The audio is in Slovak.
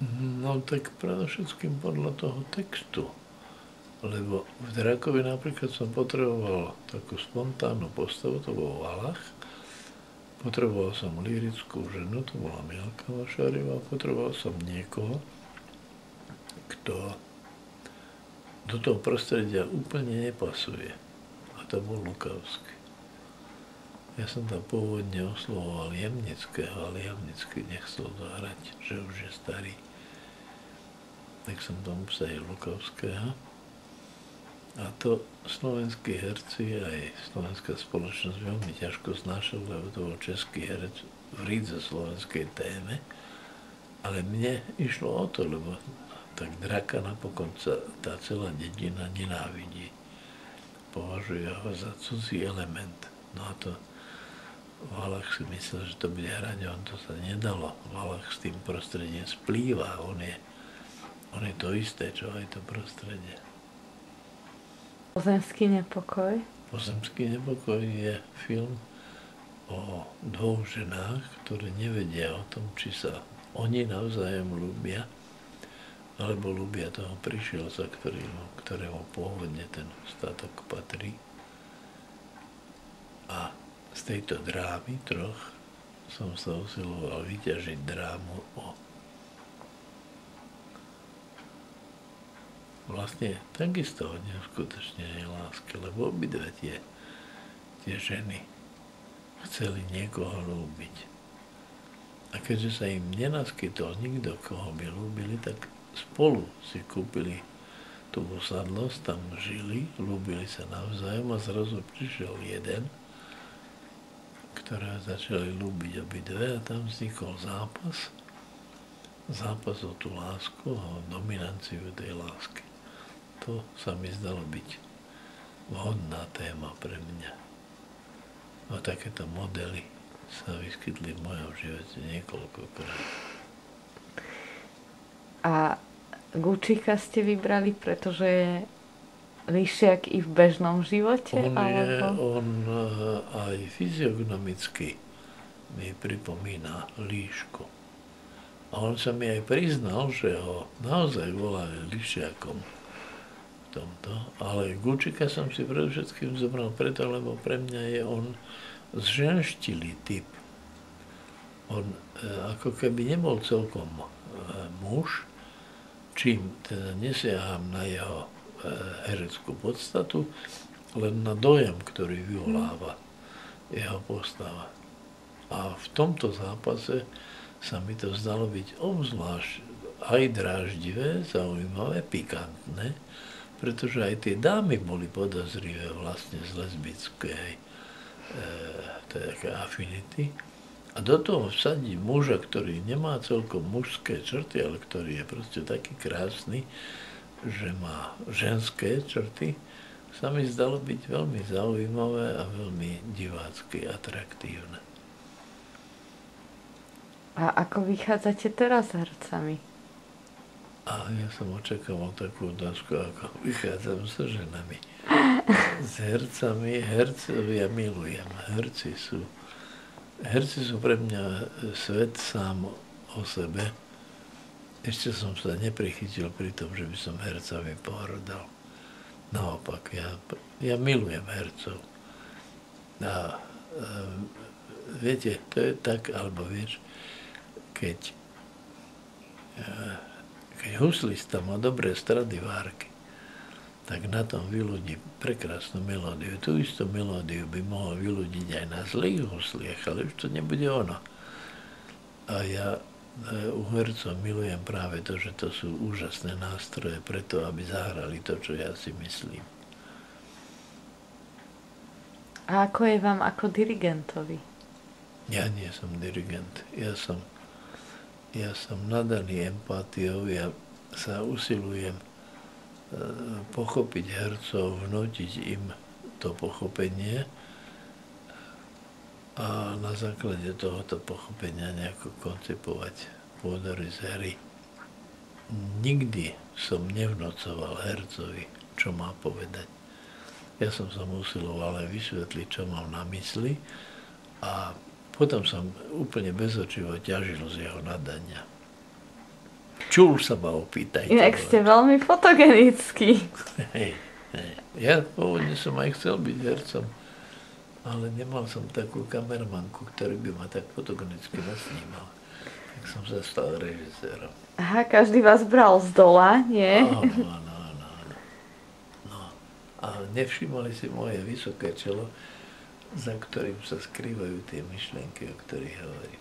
No tak predovšetkým podľa toho textu. Lebo v Drakovi napríklad som potreboval takú spontánnu postavu, to bol Valach. Potreboval som lyrickú ženu, to bola Mielka Vašáriová. Potreboval som niekoho, kto do toho prostredia úplne nepasuje. A to bol Lukavský. Ja som tam pôvodne oslovoval Jemnického, ale Jemnický nechcel zahrať, že už je starý. Tak som tam obsadil Lukavského. A to slovenskí herci aj slovenská spoločnosť veľmi ťažko znášali, lebo to bol český herec v rídze slovenskej téme. Ale mne išlo o to, lebo tak Draka napokon tá celá dedina nenávidí. Považuje ho za cudzí element. No a to Valach si myslel, že to bude hrať, on to sa nedalo. Valach s tým prostredím splýva, on je to isté, čo aj to prostredie. Pozemský nepokoj? Pozemský nepokoj je film o dvoch ženách, ktoré nevedia o tom, či sa oni navzájom ľúbia, alebo ľúbia toho prišielca, ktorému pôvodne ten statok patrí. A z tejto drámy troch som sa usiloval vyťažiť drámu o vlastne takisto o neuskutočnenej láske, lebo obidve tie ženy chceli niekoho ľúbiť. A keďže sa im nenaskytol nikto, koho by ľúbili, tak spolu si kúpili tú usadlosť, tam žili, ľúbili sa navzájom a zrazu prišiel jeden, ktoré začali ľúbiť obidve a tam vznikol zápas. Zápas o tú lásku a o dominanciu tej lásky. To sa mi zdalo byť vhodná téma pre mňa. A takéto modely sa vyskytli v mojom živote niekoľkokrát. A Gučíka ste vybrali, pretože je lišiak i v bežnom živote? On aj fyziognomicky mi pripomína líšku. A on sa mi aj priznal, že ho naozaj volali lišiakom v tomto. Ale Gučíka som si predovšetkým zobral preto, lebo pre mňa je on zženštilý typ. On ako keby nebol celkom muž, čím teda nesiaham na jeho hereckú podstatu, len na dojem, ktorý vyvoláva jeho postava. A v tomto zápase sa mi to zdalo byť obzvlášť aj dráždivé, zaujímavé, pikantné, pretože aj tie dámy boli podozrivé vlastne z lesbickej affinity. A do toho vsadí muža, ktorý nemá celkom mužské črty, ale ktorý je proste taký krásny, že má ženské črty, sa mi zdalo byť veľmi zaujímavé a veľmi divácky atraktívne. A ako vychádzate teraz s hercami? A ja som očakával takú otázku, ako vychádzam so ženami. S hercami, hercovia milujem. Herci sú pre mňa svet sám o sebe. Ešte som sa neprichytil pri tom, že by som hercami pohrdal. Naopak, ja milujem hercov. A viete, to je tak, alebo vieš, keď huslista má dobré Stradivárky, tak na tom vyľudí prekrásnu melódiu. Tú istú melódiu by mohol vyľudiť aj na zlých husliach, ale už to nebude ono. A ja u hercov milujem práve to, že to sú úžasné nástroje preto, aby zahrali to, čo ja si myslím. A ako je vám ako dirigentovi? Ja nie som dirigent. Ja som nadaný empátiou, ja sa usilujem pochopiť hercov, vnútiť im to pochopenie a na základe tohoto pochopenia nejako koncipovať pôdorys hry. Nikdy som nevnocoval hercovi, čo má povedať. Ja som sa usiloval aj vysvetliť, čo mám na mysli a potom som úplne bezočivo ťažil z jeho nadania. Čul sa ma opýtajte. Inak ste veľmi fotogenický. Hej. Ja pôvodne som aj chcel byť hercom, ale nemal som takú kameramanku, ktorý by ma tak fotogenicky nasnímal. Tak som sa stal režisérom. Aha, každý vás bral z dola, nie? Áno. No. A nevšimali si moje vysoké čelo, za ktorým sa skrývajú tie myšlienky, o ktorých hovorím.